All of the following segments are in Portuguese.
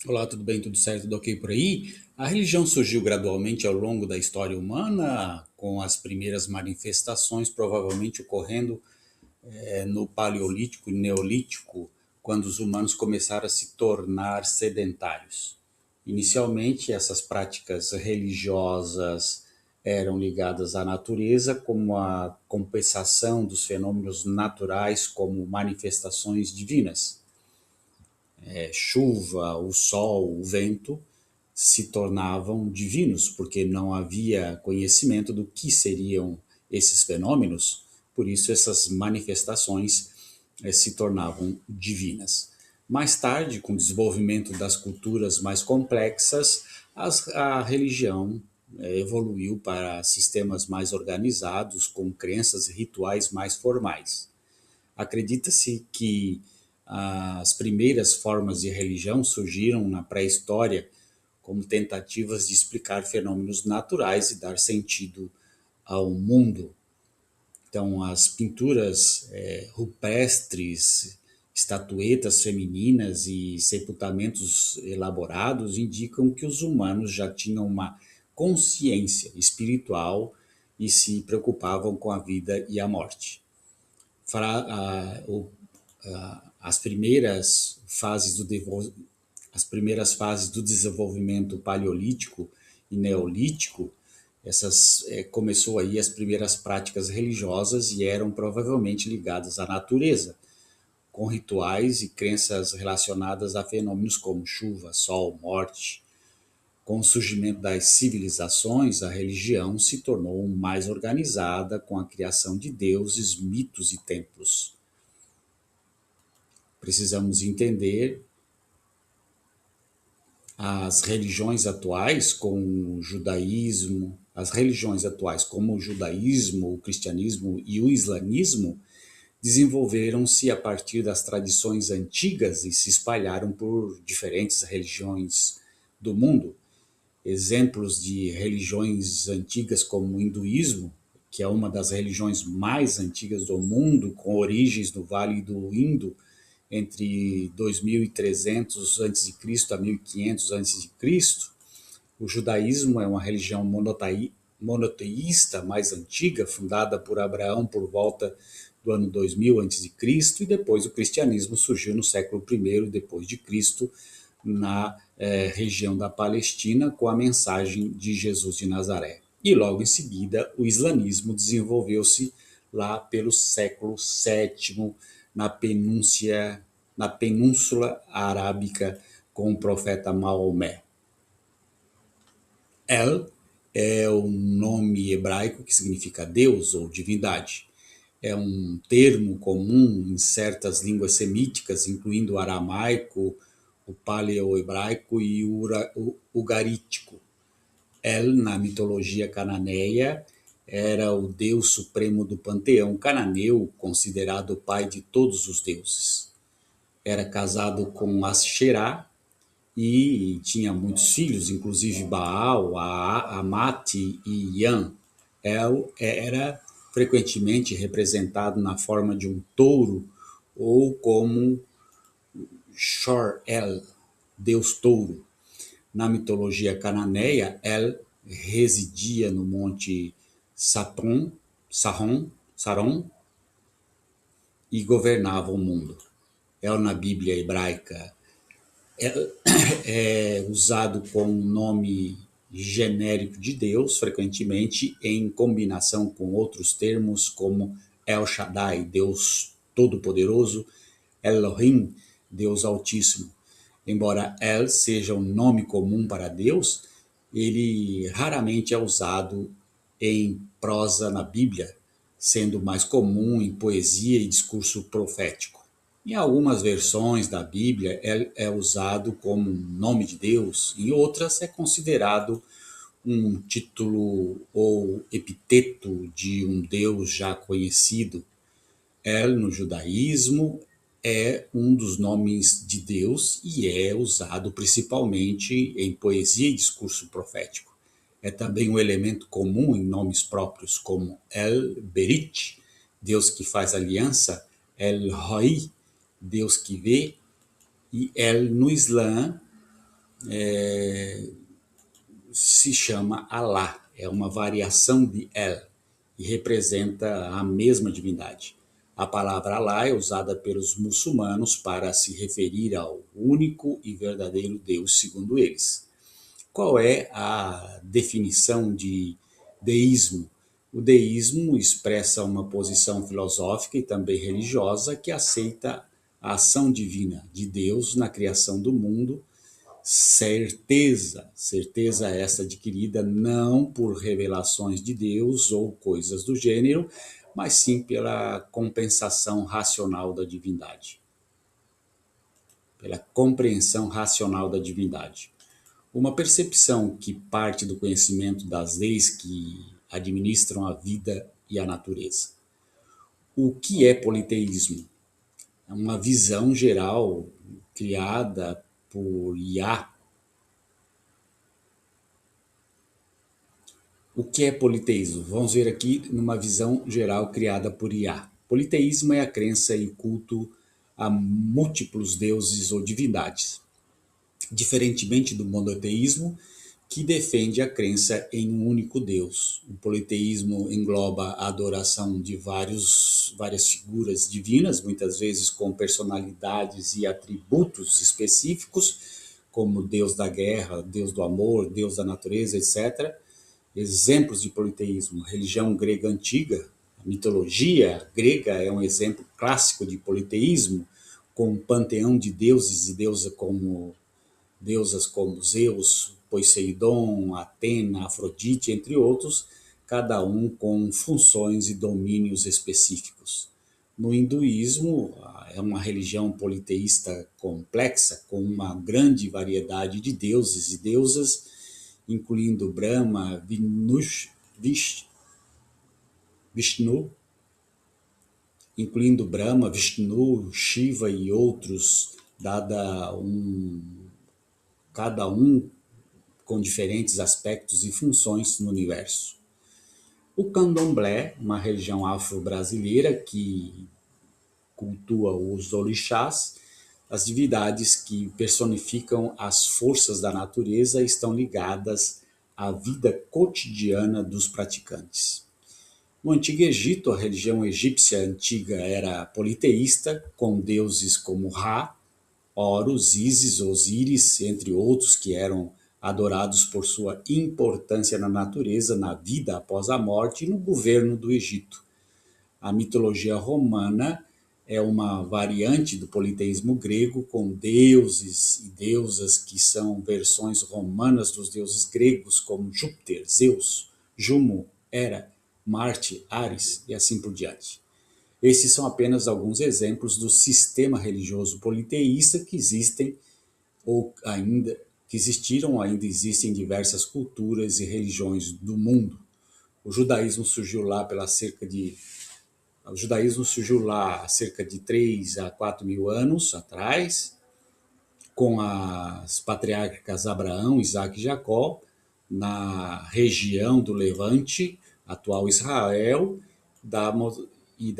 Olá, tudo bem? Tudo certo? Tudo ok por aí? A religião surgiu gradualmente ao longo da história humana, com as primeiras manifestações provavelmente ocorrendo no Paleolítico e Neolítico, quando os humanos começaram a se tornar sedentários. Inicialmente, essas práticas religiosas eram ligadas à natureza, como a compensação dos fenômenos naturais como manifestações divinas. Chuva, o sol, o vento se tornavam divinos, porque não havia conhecimento do que seriam esses fenômenos, por isso essas manifestações se tornavam divinas. Mais tarde, com o desenvolvimento das culturas mais complexas, a religião evoluiu para sistemas mais organizados, com crenças e rituais mais formais. Acredita-se que as primeiras formas de religião surgiram na pré-história como tentativas de explicar fenômenos naturais e dar sentido ao mundo. Então, as pinturas rupestres, estatuetas femininas e sepultamentos elaborados indicam que os humanos já tinham uma consciência espiritual e se preocupavam com a vida e a morte. As primeiras fases do desenvolvimento paleolítico e neolítico, essas começou aí as primeiras práticas religiosas e eram provavelmente ligadas à natureza, com rituais e crenças relacionadas a fenômenos como chuva, sol, morte. Com o surgimento das civilizações, a religião se tornou mais organizada com a criação de deuses, mitos e templos. Precisamos entender as religiões atuais, como o judaísmo, as religiões atuais, como o judaísmo, o cristianismo e o islamismo, desenvolveram-se a partir das tradições antigas e se espalharam por diferentes religiões do mundo. Exemplos de religiões antigas como o hinduísmo, que é uma das religiões mais antigas do mundo, com origens no Vale do Indo, entre 2300 a.C. a 1500 a.C. O judaísmo é uma religião monoteísta mais antiga, fundada por Abraão por volta do ano 2000 a.C., e depois o cristianismo surgiu no século I depois de Cristo, na região da Palestina, com a mensagem de Jesus de Nazaré. E logo em seguida o islamismo desenvolveu-se lá pelo século VII, na Península Arábica, com o profeta Maomé. El é o nome hebraico que significa Deus ou divindade. É um termo comum em certas línguas semíticas, incluindo o aramaico, o paleo-hebraico e o ugarítico. El, na mitologia cananeia, era o deus supremo do panteão cananeu, considerado o pai de todos os deuses. Era casado com Asherá e tinha muitos filhos, inclusive Baal, Amate e Yan. El era frequentemente representado na forma de um touro ou como Shor-El, deus touro. Na mitologia cananeia, El residia no monte Saron e governava o mundo. El na Bíblia hebraica é usado como nome genérico de Deus, frequentemente em combinação com outros termos como El Shaddai, Deus Todo-Poderoso, Elohim, Deus Altíssimo. Embora El seja um nome comum para Deus, ele raramente é usado em prosa na Bíblia, sendo mais comum em poesia e discurso profético. Em algumas versões da Bíblia é usado como nome de Deus, em outras é considerado um título ou epiteto de um Deus já conhecido. El, no judaísmo, é um dos nomes de Deus e é usado principalmente em poesia e discurso profético. É também um elemento comum em nomes próprios, como El Berit, Deus que faz aliança, El Roi, Deus que vê, e El no Islã, se chama Alá, é uma variação de El e representa a mesma divindade. A palavra Alá é usada pelos muçulmanos para se referir ao único e verdadeiro Deus, segundo eles. Qual é a definição de deísmo? O deísmo expressa uma posição filosófica e também religiosa que aceita a ação divina de Deus na criação do mundo. Certeza essa adquirida não por revelações de Deus ou coisas do gênero, mas sim pela compensação racional da divindade, pela compreensão racional da divindade. Uma percepção que parte do conhecimento das leis que administram a vida e a natureza. O que é politeísmo? É uma visão geral criada por Yah. O que é politeísmo? Vamos ver aqui numa visão geral criada por Yah. Politeísmo é a crença e culto a múltiplos deuses ou divindades, diferentemente do monoteísmo, que defende a crença em um único Deus. O politeísmo engloba a adoração de várias figuras divinas, muitas vezes com personalidades e atributos específicos, como Deus da guerra, Deus do amor, Deus da natureza, etc. Exemplos de politeísmo: religião grega antiga, a mitologia grega é um exemplo clássico de politeísmo, com um panteão de deuses e deusas como Zeus, Poseidon, Atena, Afrodite, entre outros, cada um com funções e domínios específicos. No hinduísmo, é uma religião politeísta complexa, com uma grande variedade de deuses e deusas, incluindo Brahma, Vishnu, Shiva e outros, cada um com diferentes aspectos e funções no universo. O candomblé, uma religião afro-brasileira que cultua os orixás, as divindades que personificam as forças da natureza, estão ligadas à vida cotidiana dos praticantes. No Antigo Egito, a religião egípcia antiga era politeísta, com deuses como Ra, Horus, Ísis, Osíris, entre outros, que eram adorados por sua importância na natureza, na vida após a morte e no governo do Egito. A mitologia romana é uma variante do politeísmo grego, com deuses e deusas que são versões romanas dos deuses gregos, como Júpiter, Zeus, Juno, Hera, Marte, Ares e assim por diante. Esses são apenas alguns exemplos do sistema religioso politeísta que existiram ou ainda existem em diversas culturas e religiões do mundo. O judaísmo surgiu lá há cerca de 3 a 4 mil anos atrás, com as patriarcas Abraão, Isaac e Jacó, na região do Levante, atual Israel, e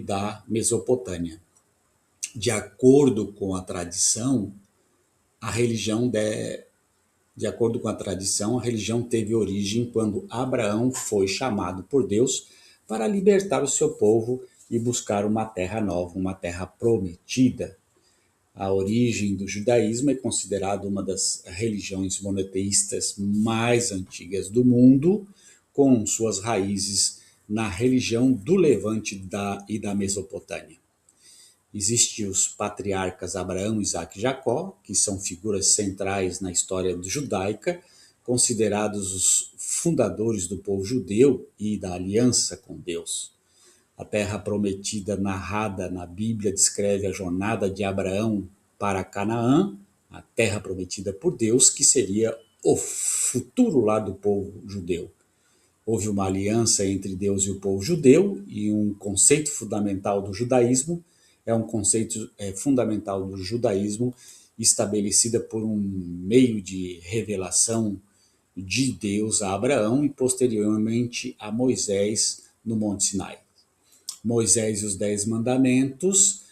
da Mesopotâmia. De acordo com a tradição, a religião teve origem quando Abraão foi chamado por Deus para libertar o seu povo e buscar uma terra nova, uma terra prometida. A origem do judaísmo é considerada uma das religiões monoteístas mais antigas do mundo, com suas raízes na religião do Levante e da Mesopotâmia. Existem os patriarcas Abraão, Isaac e Jacó, que são figuras centrais na história judaica, considerados os fundadores do povo judeu e da aliança com Deus. A terra prometida narrada na Bíblia descreve a jornada de Abraão para Canaã, a terra prometida por Deus, que seria o futuro lar do povo judeu. Houve uma aliança entre Deus e o povo judeu, e um conceito fundamental do judaísmo estabelecida por um meio de revelação de Deus a Abraão e posteriormente a Moisés no Monte Sinai. Moisés e os 10 mandamentos,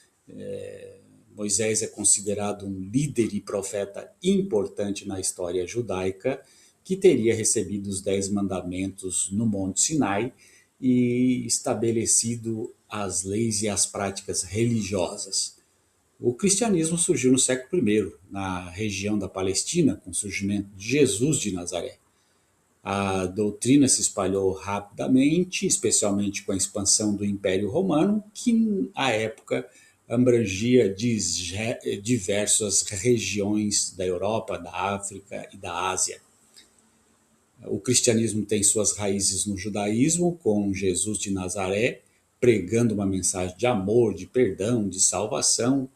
Moisés é considerado um líder e profeta importante na história judaica, que teria recebido os 10 mandamentos no Monte Sinai e estabelecido as leis e as práticas religiosas. O cristianismo surgiu no século I, na região da Palestina, com o surgimento de Jesus de Nazaré. A doutrina se espalhou rapidamente, especialmente com a expansão do Império Romano, que à época abrangia diversas regiões da Europa, da África e da Ásia. O cristianismo tem suas raízes no judaísmo, com Jesus de Nazaré pregando uma mensagem de amor, de perdão, de salvação.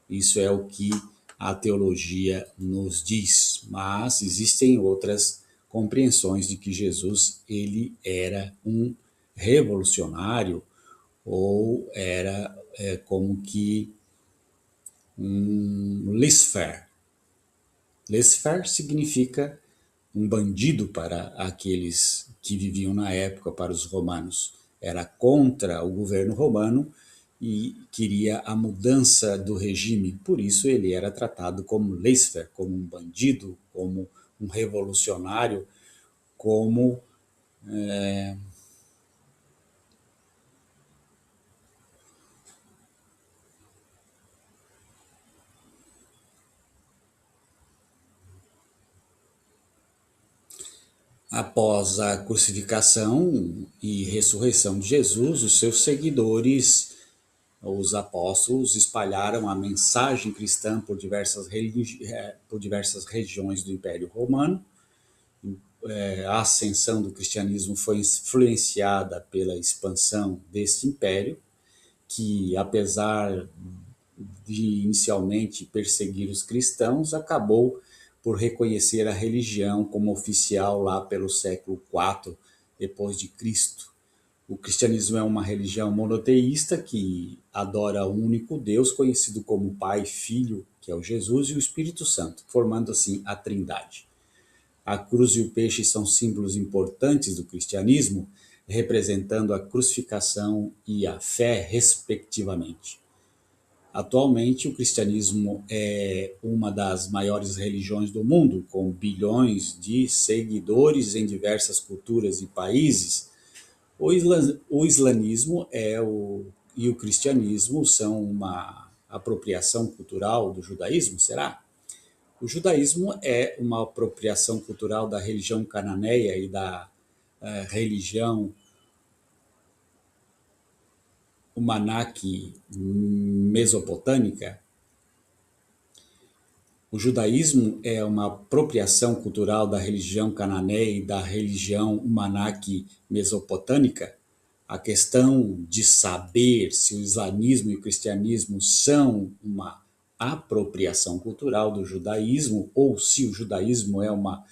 Isso é o que a teologia nos diz. Mas existem outras compreensões de que Jesus ele era um revolucionário ou era como que um laissez-faire. Laissez-faire significa um bandido para aqueles que viviam na época, para os romanos. Era contra o governo romano e queria a mudança do regime. Por isso ele era tratado como laissez-faire, como um bandido, como um revolucionário, como após a crucificação e ressurreição de Jesus, os seus seguidores, os apóstolos, espalharam a mensagem cristã por diversas regiões do Império Romano. A ascensão do cristianismo foi influenciada pela expansão deste império, que, apesar de inicialmente perseguir os cristãos, acabou por reconhecer a religião como oficial lá pelo século IV depois de Cristo. O cristianismo é uma religião monoteísta que adora um único Deus, conhecido como Pai, Filho, que é o Jesus, e o Espírito Santo, formando assim a Trindade. A cruz e o peixe são símbolos importantes do cristianismo, representando a crucificação e a fé, respectivamente. Atualmente, o cristianismo é uma das maiores religiões do mundo, com bilhões de seguidores em diversas culturas e países. O islamismo e o cristianismo são uma apropriação cultural do judaísmo, será? O judaísmo é uma apropriação cultural da religião cananeia e da religião Umanak mesopotâmica. O judaísmo é uma apropriação cultural da religião cananeia e da religião Umanak mesopotâmica. A questão de saber se o islamismo e o cristianismo são uma apropriação cultural do judaísmo ou se o judaísmo é uma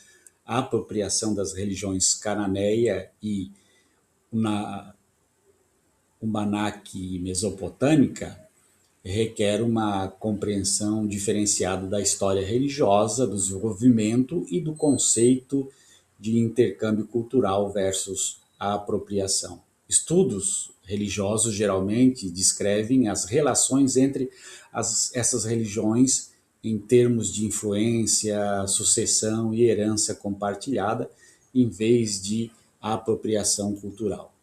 apropriação das religiões cananeia e Umanak mesopotâmica requer uma compreensão diferenciada da história religiosa, do desenvolvimento e do conceito de intercâmbio cultural versus a apropriação. Estudos religiosos geralmente descrevem as relações entre essas religiões em termos de influência, sucessão e herança compartilhada, em vez de apropriação cultural.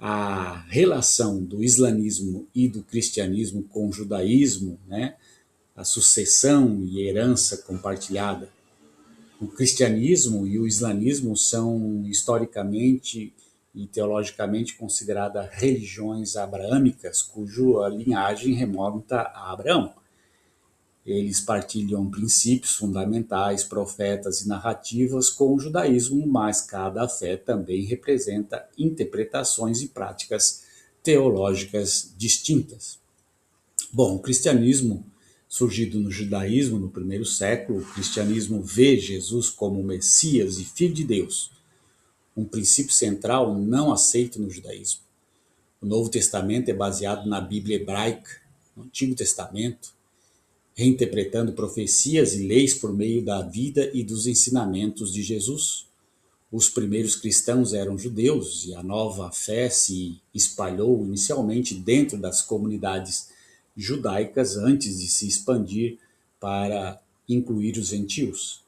A relação do islamismo e do cristianismo com o judaísmo, né, a sucessão e herança compartilhada. O cristianismo e o islamismo são historicamente e teologicamente consideradas religiões abraâmicas, cuja linhagem remonta a Abraão. Eles partilham princípios fundamentais, profetas e narrativas com o judaísmo, mas cada fé também representa interpretações e práticas teológicas distintas. Bom, o cristianismo, surgido no judaísmo no primeiro século, o cristianismo vê Jesus como Messias e Filho de Deus, um princípio central não aceito no judaísmo. O Novo Testamento é baseado na Bíblia hebraica, no Antigo Testamento, reinterpretando profecias e leis por meio da vida e dos ensinamentos de Jesus. Os primeiros cristãos eram judeus e a nova fé se espalhou inicialmente dentro das comunidades judaicas antes de se expandir para incluir os gentios.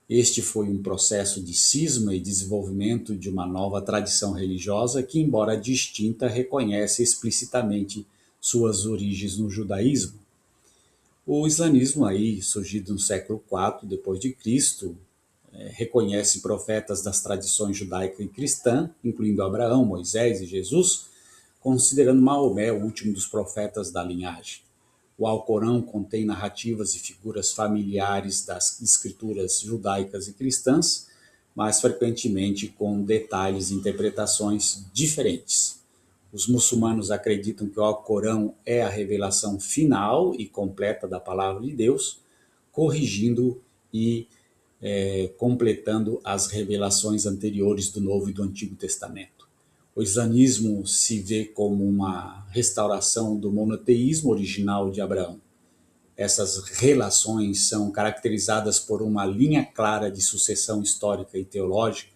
Este foi um processo de cisma e desenvolvimento de uma nova tradição religiosa que, embora distinta, reconhece explicitamente suas origens no judaísmo. O islamismo, aí surgido no século IV depois de Cristo, reconhece profetas das tradições judaica e cristã, incluindo Abraão, Moisés e Jesus, considerando Maomé o último dos profetas da linhagem. O Alcorão contém narrativas e figuras familiares das escrituras judaicas e cristãs, mas frequentemente com detalhes e interpretações diferentes. Os muçulmanos acreditam que o Alcorão é a revelação final e completa da palavra de Deus, corrigindo e completando as revelações anteriores do Novo e do Antigo Testamento. O islamismo se vê como uma restauração do monoteísmo original de Abraão. Essas relações são caracterizadas por uma linha clara de sucessão histórica e teológica,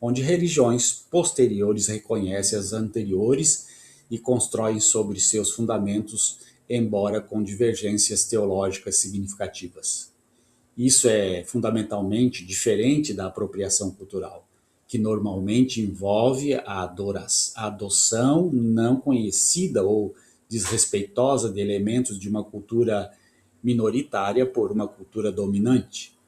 onde religiões posteriores reconhecem as anteriores e constroem sobre seus fundamentos, embora com divergências teológicas significativas. Isso é fundamentalmente diferente da apropriação cultural, que normalmente envolve a adoção não conhecida ou desrespeitosa de elementos de uma cultura minoritária por uma cultura dominante.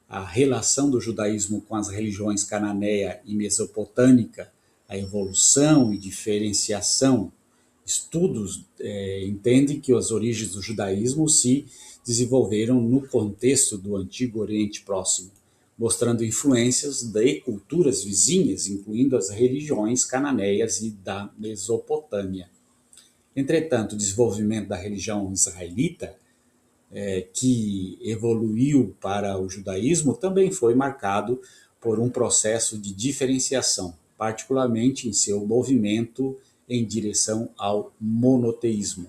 A relação do judaísmo com as religiões cananeia e mesopotâmica, a evolução e diferenciação. Estudos entendem que as origens do judaísmo se desenvolveram no contexto do Antigo Oriente Próximo, mostrando influências de culturas vizinhas, incluindo as religiões cananeias e da Mesopotâmia. Entretanto, o desenvolvimento da religião israelita, que evoluiu para o judaísmo, também foi marcado por um processo de diferenciação, particularmente em seu movimento em direção ao monoteísmo.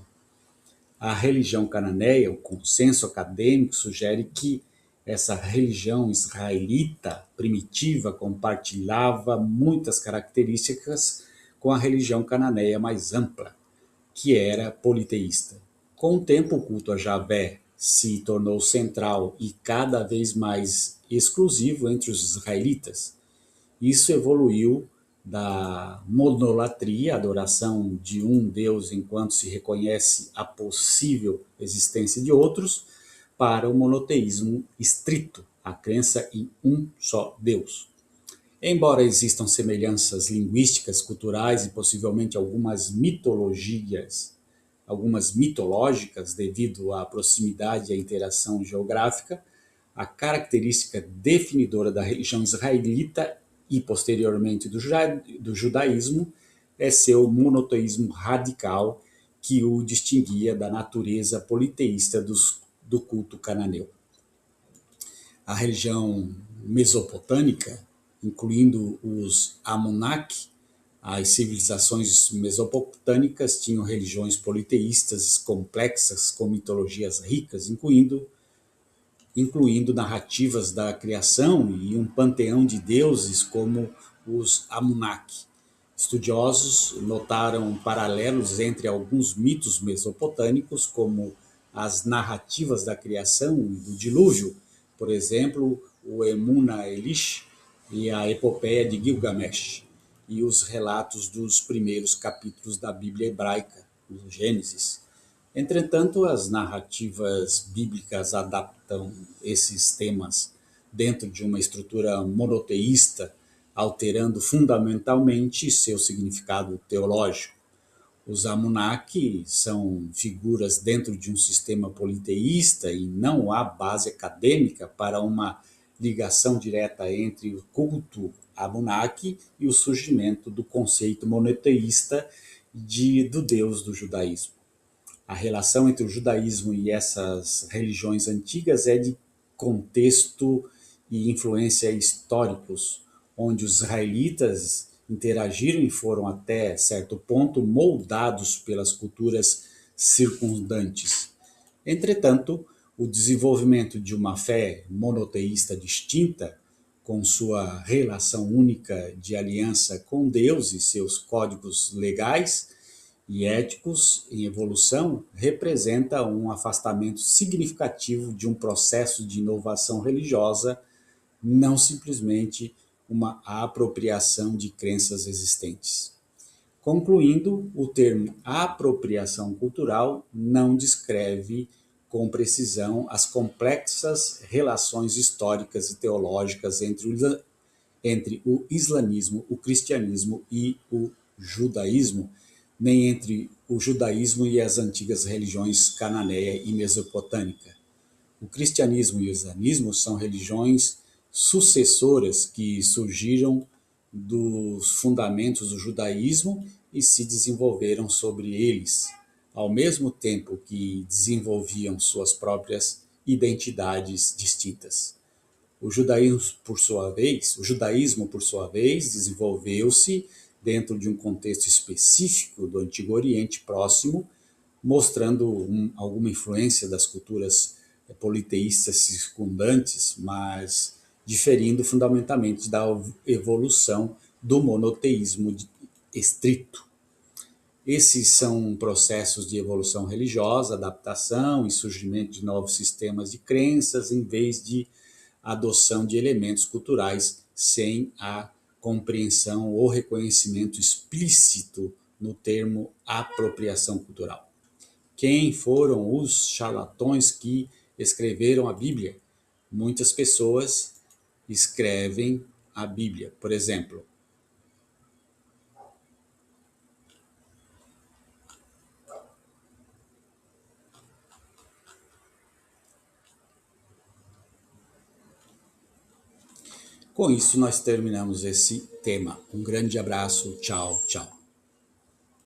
A religião cananeia, o consenso acadêmico sugere que essa religião israelita primitiva compartilhava muitas características com a religião cananeia mais ampla, que era politeísta. Com o tempo, o culto a Javé se tornou central e cada vez mais exclusivo entre os israelitas. Isso evoluiu da monolatria, adoração de um Deus enquanto se reconhece a possível existência de outros, para o monoteísmo estrito, a crença em um só Deus. Embora existam semelhanças linguísticas, culturais e possivelmente algumas mitológicas devido à proximidade e à interação geográfica, a característica definidora da religião israelita e posteriormente do judaísmo é seu monoteísmo radical, que o distinguia da natureza politeísta do culto cananeu. A religião mesopotâmica, incluindo os Anunnaki, as civilizações mesopotâmicas tinham religiões politeístas complexas com mitologias ricas, incluindo narrativas da criação e um panteão de deuses como os Anunnaki. Estudiosos notaram paralelos entre alguns mitos mesopotâmicos, como as narrativas da criação e do dilúvio, por exemplo, o Emuna Elish e a epopeia de Gilgamesh, e os relatos dos primeiros capítulos da Bíblia hebraica, o Gênesis. Entretanto, as narrativas bíblicas adaptam esses temas dentro de uma estrutura monoteísta, alterando fundamentalmente seu significado teológico. Os Anunnaki são figuras dentro de um sistema politeísta e não há base acadêmica para uma ligação direta entre o culto Anunnaki e o surgimento do conceito monoteísta do Deus do judaísmo. A relação entre o judaísmo e essas religiões antigas é de contexto e influência históricos, onde os israelitas interagiram e foram até certo ponto moldados pelas culturas circundantes. Entretanto, o desenvolvimento de uma fé monoteísta distinta, com sua relação única de aliança com Deus e seus códigos legais, e éticos em evolução representa um afastamento significativo de um processo de inovação religiosa, não simplesmente uma apropriação de crenças existentes. Concluindo, o termo apropriação cultural não descreve com precisão as complexas relações históricas e teológicas entre o islamismo, o cristianismo e o judaísmo, nem entre o judaísmo e as antigas religiões cananeia e mesopotâmica. O cristianismo e o islamismo são religiões sucessoras que surgiram dos fundamentos do judaísmo e se desenvolveram sobre eles, ao mesmo tempo que desenvolviam suas próprias identidades distintas. O judaísmo, por sua vez, desenvolveu-se dentro de um contexto específico do Antigo Oriente Próximo, mostrando alguma influência das culturas politeístas circundantes, mas diferindo fundamentalmente da evolução do monoteísmo estrito. Esses são processos de evolução religiosa, adaptação e surgimento de novos sistemas de crenças, em vez de adoção de elementos culturais sem a compreensão ou reconhecimento explícito no termo apropriação cultural. Quem foram os charlatões que escreveram a Bíblia? Muitas pessoas escrevem a Bíblia. Por exemplo, com isso nós terminamos esse tema. Um grande abraço, tchau, tchau.